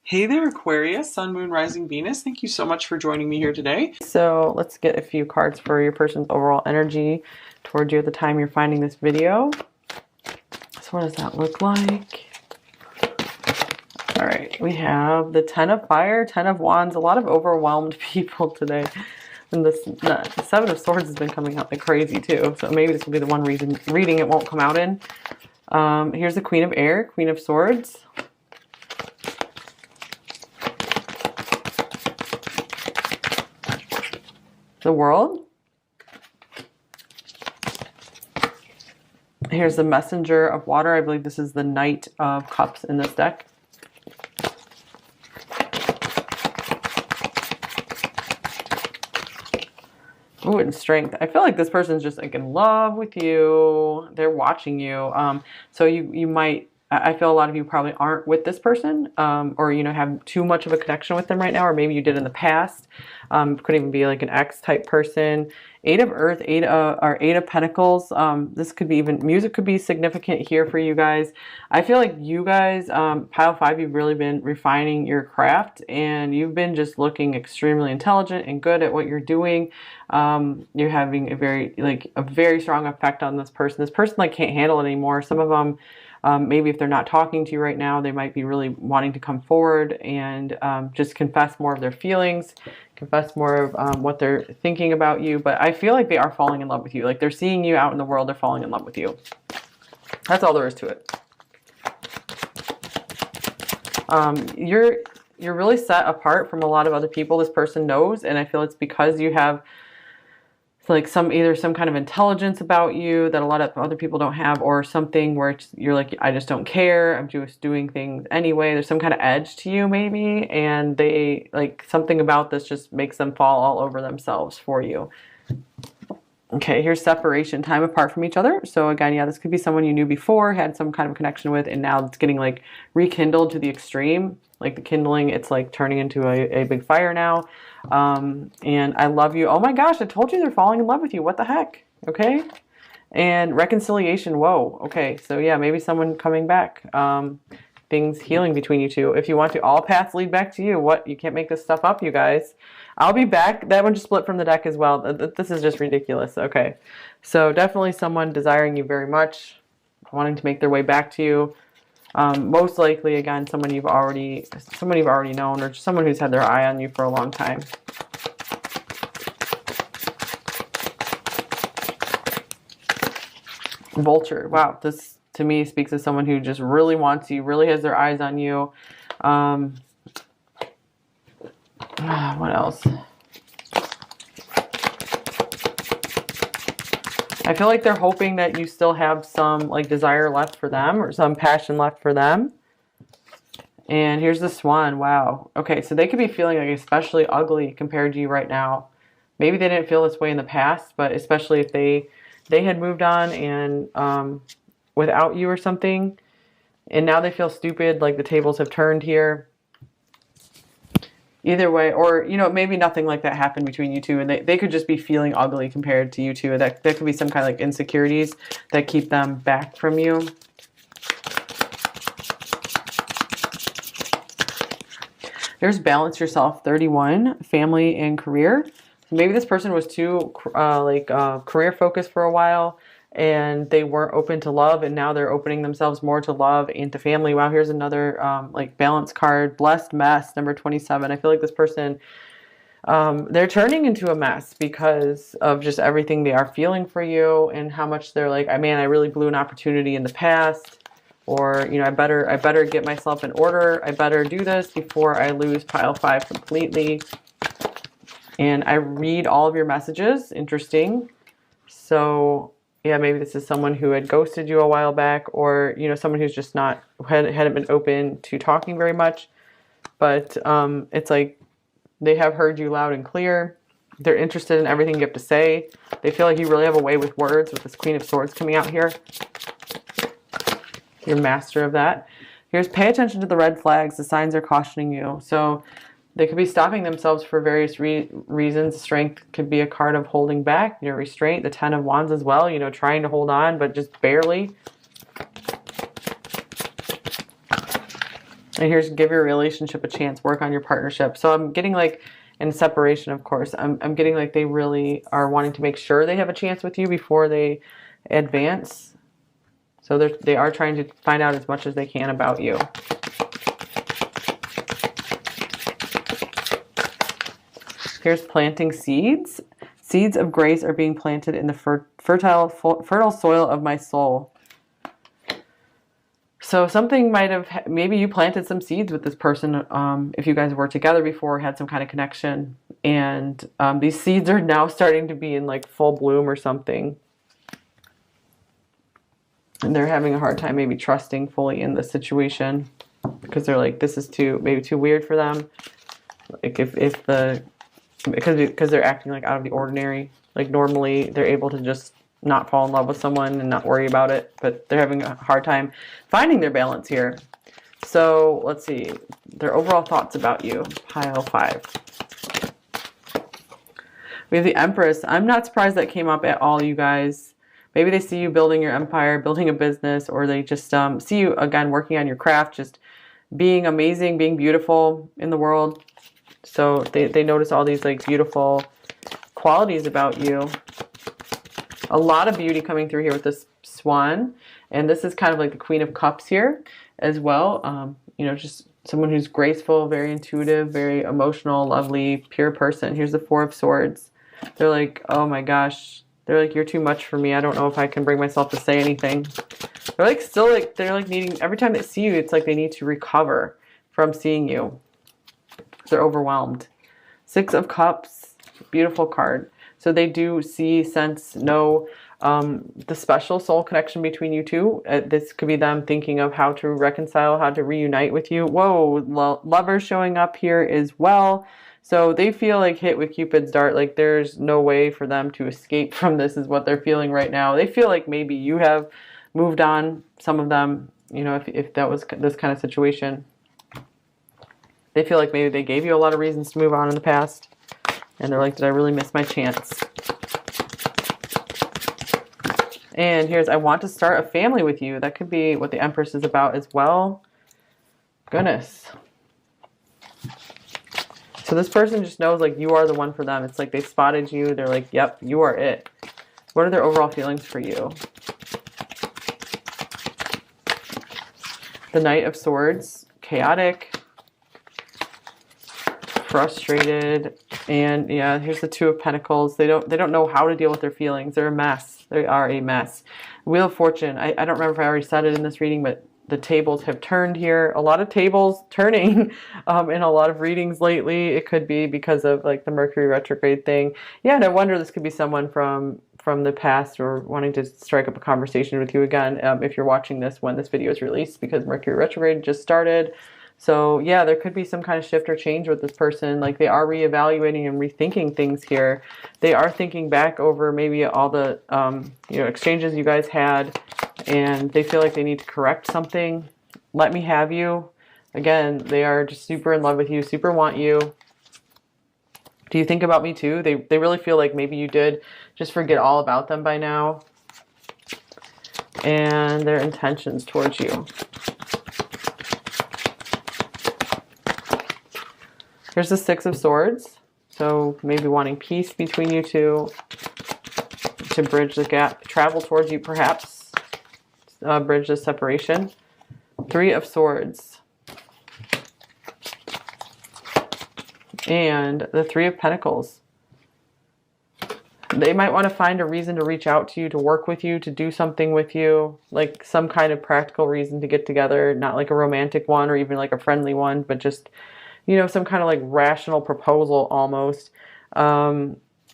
Hey there, Aquarius, Sun, Moon, Rising, Venus. Thank you so much for joining me here today. So let's get a few cards for your person's overall energy towards you at the time you're finding this video. So what does that look like? All right, we have the Ten of Fire, Ten of Wands, a lot of overwhelmed people today. And the Seven of Swords has been coming out like crazy too. So maybe this will be the one reading it won't come out in. Here's the Queen of Air, Queen of Swords. The World. Here's the Messenger of Water. I believe this is the Knight of Cups in this deck. Ooh, and Strength. I feel like this person's just like in love with you. They're watching you. So you might, I feel a lot of you probably aren't with this person, or have too much of a connection with them right now, or maybe you did in the past. Could even be like an ex type person. Eight of Earth, Eight of Pentacles. This could be even music could be significant here for you guys. I feel like you guys, pile 5, you've really been refining your craft, and you've been just looking extremely intelligent and good at what you're doing. You're having a very strong effect on this person. This person like can't handle it anymore. Some of them. Maybe if they're not talking to you right now, they might be really wanting to come forward and just confess more of their feelings, confess more of what they're thinking about you. But I feel like they are falling in love with you. Like they're seeing you out in the world, they're falling in love with you. That's all there is to it. You're really set apart from a lot of other people this person knows, and I feel it's because you have like either some kind of intelligence about you that a lot of other people don't have, or something where you're like, I just don't care, I'm just doing things anyway. There's some kind of edge to you maybe, and they like something about this just makes them fall all over themselves for you. Okay, here's separation, time apart from each other. So again, yeah, this could be someone you knew before, had some kind of connection with, and now it's getting like rekindled to the extreme. Like the kindling, it's like turning into a big fire now. And I love you. Oh my gosh, I told you they're falling in love with you. What the heck? Okay. And reconciliation. Whoa. Okay. So yeah, maybe someone coming back. Things healing between you two. If you want to, all paths lead back to you. What? You can't make this stuff up, you guys. I'll be back. That one just split from the deck as well. This is just ridiculous. Okay. So definitely someone desiring you very much, wanting to make their way back to you. Most likely, again, someone you've already known, or just someone who's had their eye on you for a long time. Vulture. Wow, this to me speaks of someone who just really wants you, really has their eyes on you. What else? I feel like they're hoping that you still have some like desire left for them, or some passion left for them. And here's the Swan. Wow. Okay, so they could be feeling like especially ugly compared to you right now. Maybe they didn't feel this way in the past, but especially if they had moved on and without you or something, and now they feel stupid, like the tables have turned here. Either way, or maybe nothing like that happened between you two, and they could just be feeling ugly compared to you two. That could be some kind of like insecurities that keep them back from you. There's Balance Yourself, 31, family and career. Maybe this person was too career focused for a while, and they weren't open to love, and now they're opening themselves more to love and to family. Wow, here's another balance card. Blessed Mess, number 27. I feel like this person, they're turning into a mess because of just everything they are feeling for you, and how much they're like, man, I really blew an opportunity in the past, or I better get myself in order. I better do this before I lose pile 5 completely. And I read all of your messages. Interesting. So yeah, maybe this is someone who had ghosted you a while back, or someone who's just hadn't been open to talking very much. But it's like they have heard you loud and clear. They're interested in everything you have to say. They feel like you really have a way with words, with this Queen of Swords coming out here. You're master of that. Here's pay attention to the red flags. The signs are cautioning you. So they could be stopping themselves for various reasons. Strength could be a card of holding back, restraint. The Ten of Wands as well, trying to hold on, but just barely. And here's give your relationship a chance, work on your partnership. So I'm getting like in separation, of course, I'm getting like they really are wanting to make sure they have a chance with you before they advance. So they are trying to find out as much as they can about you. Here's planting seeds. Seeds of grace are being planted in the fertile soil of my soul. So something might have, maybe you planted some seeds with this person if you guys were together before, had some kind of connection. And these seeds are now starting to be in like full bloom or something. And they're having a hard time maybe trusting fully in the situation because they're like, this is maybe too weird for them. Like because they're acting like out of the ordinary. Like normally they're able to just not fall in love with someone and not worry about it, but they're having a hard time finding their balance here. So let's see their overall thoughts about you. Pile 5. We have the Empress. I'm not surprised that came up at all, you guys. Maybe they see you building your empire, building a business, or they just see you again working on your craft, just being amazing, being beautiful in the world. So they notice all these like beautiful qualities about you. A lot of beauty coming through here with this swan. And this is kind of like the Queen of Cups here as well. You know, just someone who's graceful, very intuitive, very emotional, lovely, pure person. Here's the 4 of Swords. They're like, oh my gosh. They're like, you're too much for me. I don't know if I can bring myself to say anything. They're like still like, they're like needing, every time they see you, it's like they need to recover from seeing you. They're overwhelmed. 6 of Cups, beautiful card. So they do see, sense, know the special soul connection between you two. This could be them thinking of how to reconcile, how to reunite with you. Whoa, Lovers showing up here as well. So they feel like hit with Cupid's dart. Like there's no way for them to escape from this is what they're feeling right now. They feel like maybe you have moved on, some of them, you know, if that was this kind of situation. They feel like maybe they gave you a lot of reasons to move on in the past. And they're like, did I really miss my chance? And here's, I want to start a family with you. That could be what the Empress is about as well. Goodness. So this person just knows like you are the one for them. It's like they spotted you. They're like, yep, you are it. What are their overall feelings for you? The Knight of Swords, chaotic, frustrated, and yeah, here's the 2 of Pentacles. They don't know how to deal with their feelings. They're a mess. They are a mess. Wheel of Fortune. I don't remember if I already said it in this reading, but the tables have turned here. A lot of tables turning in a lot of readings lately. It could be because of like the Mercury retrograde thing. Yeah, and I wonder this could be someone from the past or wanting to strike up a conversation with you again if you're watching this when this video is released, because Mercury retrograde just started. So yeah, there could be some kind of shift or change with this person. Like they are reevaluating and rethinking things here. They are thinking back over maybe all the you know, exchanges you guys had, and they feel like they need to correct something. Let me have you. Again, they are just super in love with you, super want you. Do you think about me too? They really feel like maybe you did just forget all about them by now. And their intentions towards you. Here's the 6 of Swords. So maybe wanting peace between you two, to bridge the gap, travel towards you perhaps, bridge the separation. 3 of Swords. And the 3 of Pentacles. They might want to find a reason to reach out to you, to work with you, to do something with you, like some kind of practical reason to get together, not like a romantic one or even like a friendly one, but just, you know, some kind of like rational proposal almost.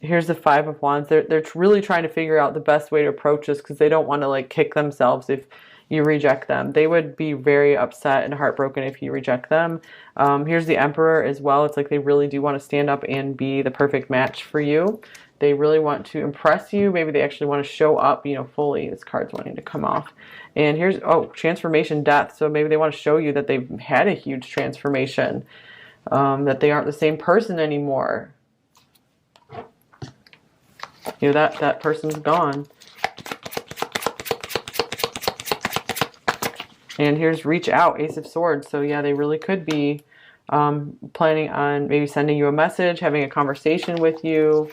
Here's the 5 of Wands. They're really trying to figure out the best way to approach this because they don't want to like kick themselves if you reject them. They would be very upset and heartbroken if you reject them. Here's the Emperor as well. It's like they really do want to stand up and be the perfect match for you. They really want to impress you. Maybe they actually want to show up, you know, fully. This card's wanting to come off. And here's, oh, transformation, death. So maybe they want to show you that they've had a huge transformation, that they aren't the same person anymore. You know, that person's gone. And here's reach out, Ace of Swords. So yeah, they really could be planning on maybe sending you a message, having a conversation with you.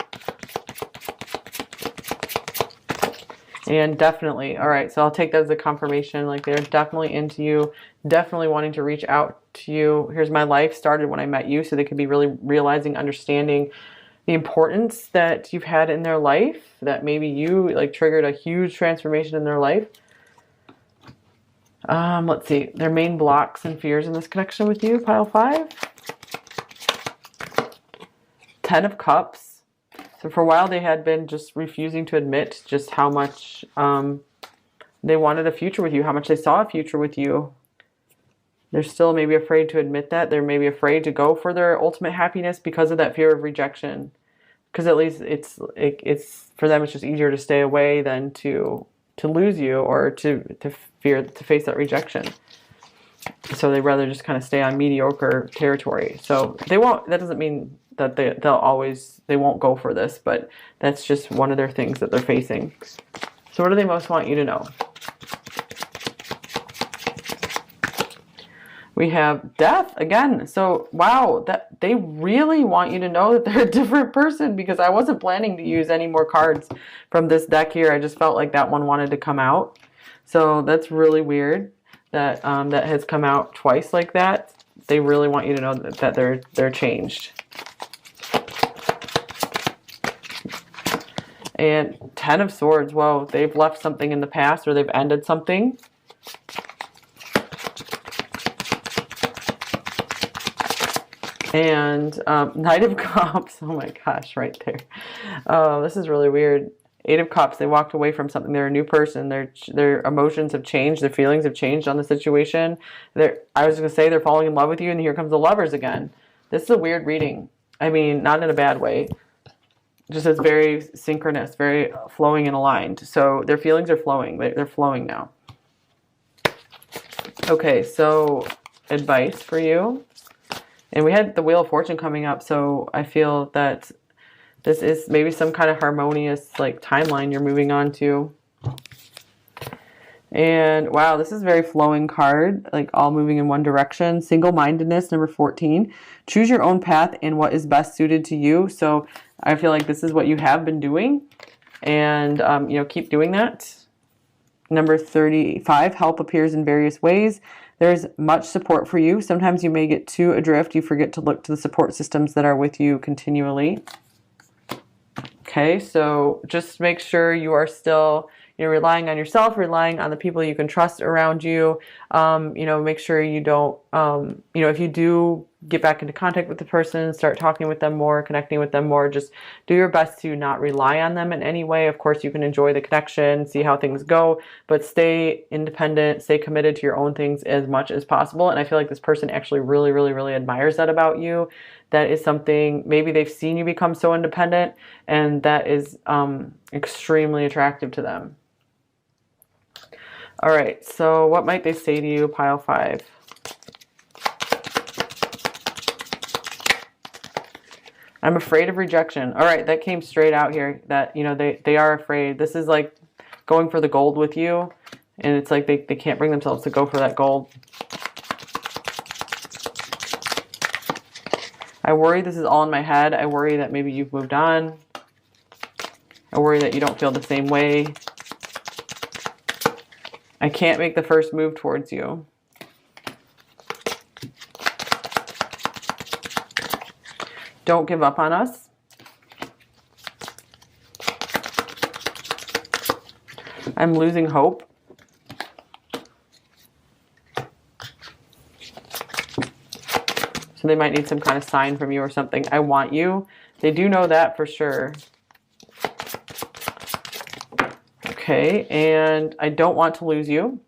And definitely, all right, so I'll take that as a confirmation. Like they're definitely into you, definitely wanting to reach out to you. Here's my life started when I met you. So they could be really realizing, understanding the importance that you've had in their life, that maybe you like triggered a huge transformation in their life. Let's see, their main blocks and fears in this connection with you, pile 5. 10 of Cups. So for a while they had been just refusing to admit just how much they wanted a future with you, how much they saw a future with you. They're still maybe afraid to admit that. They're maybe afraid to go for their ultimate happiness because of that fear of rejection. Because at least it's for them, it's just easier to stay away than to lose you, or to face that rejection. So they'd rather just kind of stay on mediocre territory. So they won't, that doesn't mean that they won't go for this, but that's just one of their things that they're facing. So what do they most want you to know? We have Death again. So wow, that they really want you to know that they're a different person, because I wasn't planning to use any more cards from this deck here. I just felt like that one wanted to come out. So that's really weird that that has come out twice like that. They really want you to know that they're changed. And 10 of Swords. Whoa, they've left something in the past, or they've ended something. And Knight of Cups. Oh my gosh, right there. This is really weird. 8 of Cups. They walked away from something. They're a new person. Their emotions have changed. Their feelings have changed on the situation. I was going to say they're falling in love with you, and here comes the Lovers again. This is a weird reading. I mean, not in a bad way. Just it's very synchronous, very flowing and aligned. So their feelings are flowing. They're flowing now. Okay, so advice for you. And we had the Wheel of Fortune coming up, so I feel that this is maybe some kind of harmonious like timeline you're moving on to. And wow, this is a very flowing card, like all moving in one direction. Single-mindedness, number 14. Choose your own path and what is best suited to you. So I feel like this is what you have been doing, and you know, keep doing that. Number 35, help appears in various ways. There's much support for you. Sometimes you may get too adrift. You forget to look to the support systems that are with you continually. Okay, so just make sure you are still, you know, relying on yourself, relying on the people you can trust around you. You know, make sure you don't, you know, if you do get back into contact with the person, start talking with them more, connecting with them more, just do your best to not rely on them in any way. Of course, you can enjoy the connection, see how things go, but stay independent, stay committed to your own things as much as possible. And I feel like this person actually really, really, really admires that about you. That is something, maybe they've seen you become so independent, and that is extremely attractive to them. All right, so what might they say to you, pile 5? I'm afraid of rejection. All right, that came straight out here, that, you know, they are afraid. This is like going for the gold with you, and it's like they can't bring themselves to go for that gold. I worry this is all in my head. I worry that maybe you've moved on. I worry that you don't feel the same way. I can't make the first move towards you. Don't give up on us. I'm losing hope. So they might need some kind of sign from you or something. I want you. They do know that for sure. Okay, and I don't want to lose you.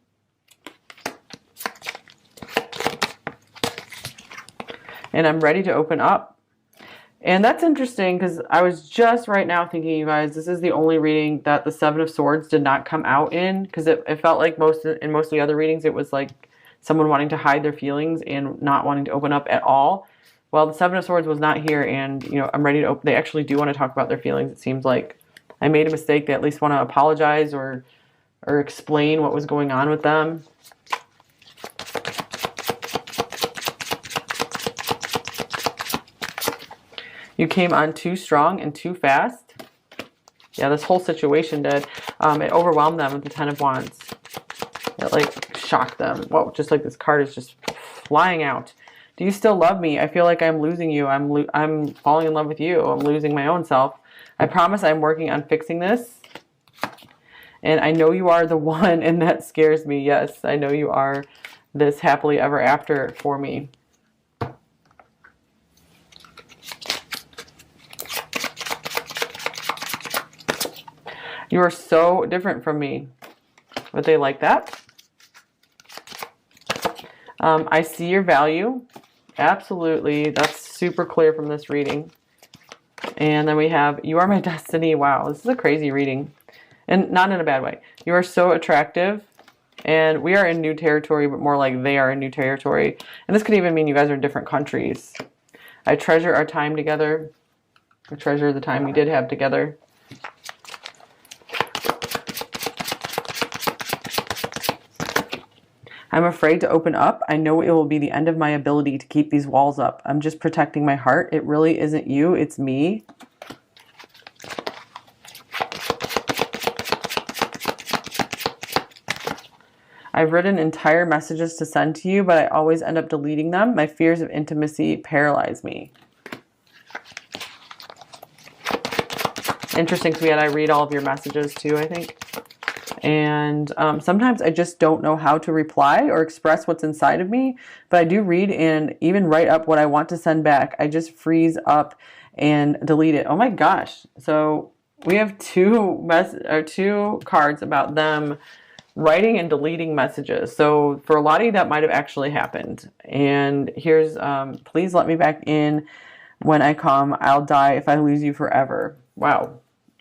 And I'm ready to open up. And that's interesting, because I was just right now thinking, you guys, this is the only reading that the 7 of Swords did not come out in, because it felt like in most of the other readings, it was like someone wanting to hide their feelings and not wanting to open up at all. Well, the 7 of Swords was not here, and you know, I'm ready to open. They actually do want to talk about their feelings. It seems like I made a mistake. They at least want to apologize or explain what was going on with them. You came on too strong and too fast. Yeah, this whole situation did. It overwhelmed them with the Ten of Wands. It like shocked them. Whoa, just like this card is just flying out. Do you still love me? I feel like I'm losing you. I'm falling in love with you. I'm losing my own self. I promise I'm working on fixing this. And I know you are the one, and that scares me. Yes, I know you are this happily ever after for me. You are so different from me. Would they like that? I see your value. Absolutely. That's super clear from this reading. And then we have, you are my destiny. Wow, this is a crazy reading. And not in a bad way. You are so attractive. And we are in new territory, but more like they are in new territory. And this could even mean you guys are in different countries. I treasure our time together. I treasure the time we did have together. I'm afraid to open up. I know it will be the end of my ability to keep these walls up. I'm just protecting my heart. It really isn't you, it's me. I've written entire messages to send to you, but I always end up deleting them. My fears of intimacy paralyze me. Interesting, because I read all of your messages too, I think. And sometimes I just don't know how to reply or express what's inside of me, but I do read and even write up what I want to send back. I just freeze up and delete it. Oh my gosh. So we have two cards about them writing and deleting messages. So for a lot of you, that might have actually happened. And here's, please let me back in when I come. I'll die if I lose you forever. Wow.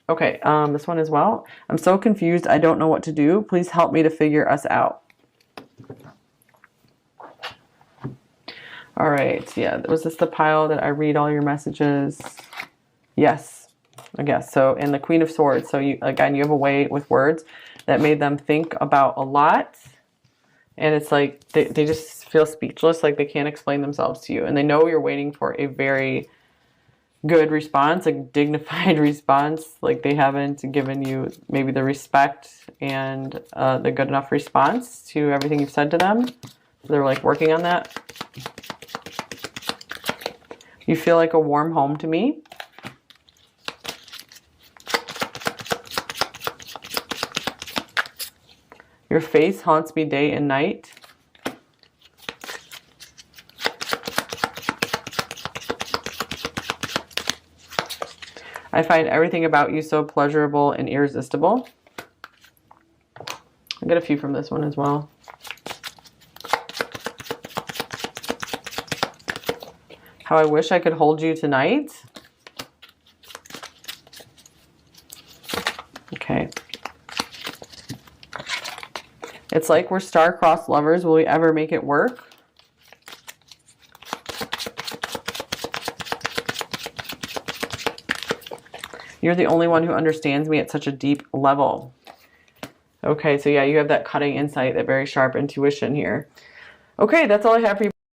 Okay, this one as well. I'm so confused. I don't know what to do. Please help me to figure us out. All right, yeah. Was this the pile that I read all your messages? Yes, I guess. So, and the Queen of Swords. So, you again, you have a way with words that made them think about a lot. And it's like they just feel speechless, like they can't explain themselves to you. And they know you're waiting for a very good response, a dignified response, like they haven't given you maybe the respect and the good enough response to everything you've said to them. So they're like working on that. You feel like a warm home to me. Your face haunts me day and night. I find everything about you so pleasurable and irresistible. I got a few from this one as well. How I wish I could hold you tonight. Okay. It's like we're star-crossed lovers. Will we ever make it work? You're the only one who understands me at such a deep level. Okay, so yeah, you have that cutting insight, that very sharp intuition here. Okay, that's all I have for you.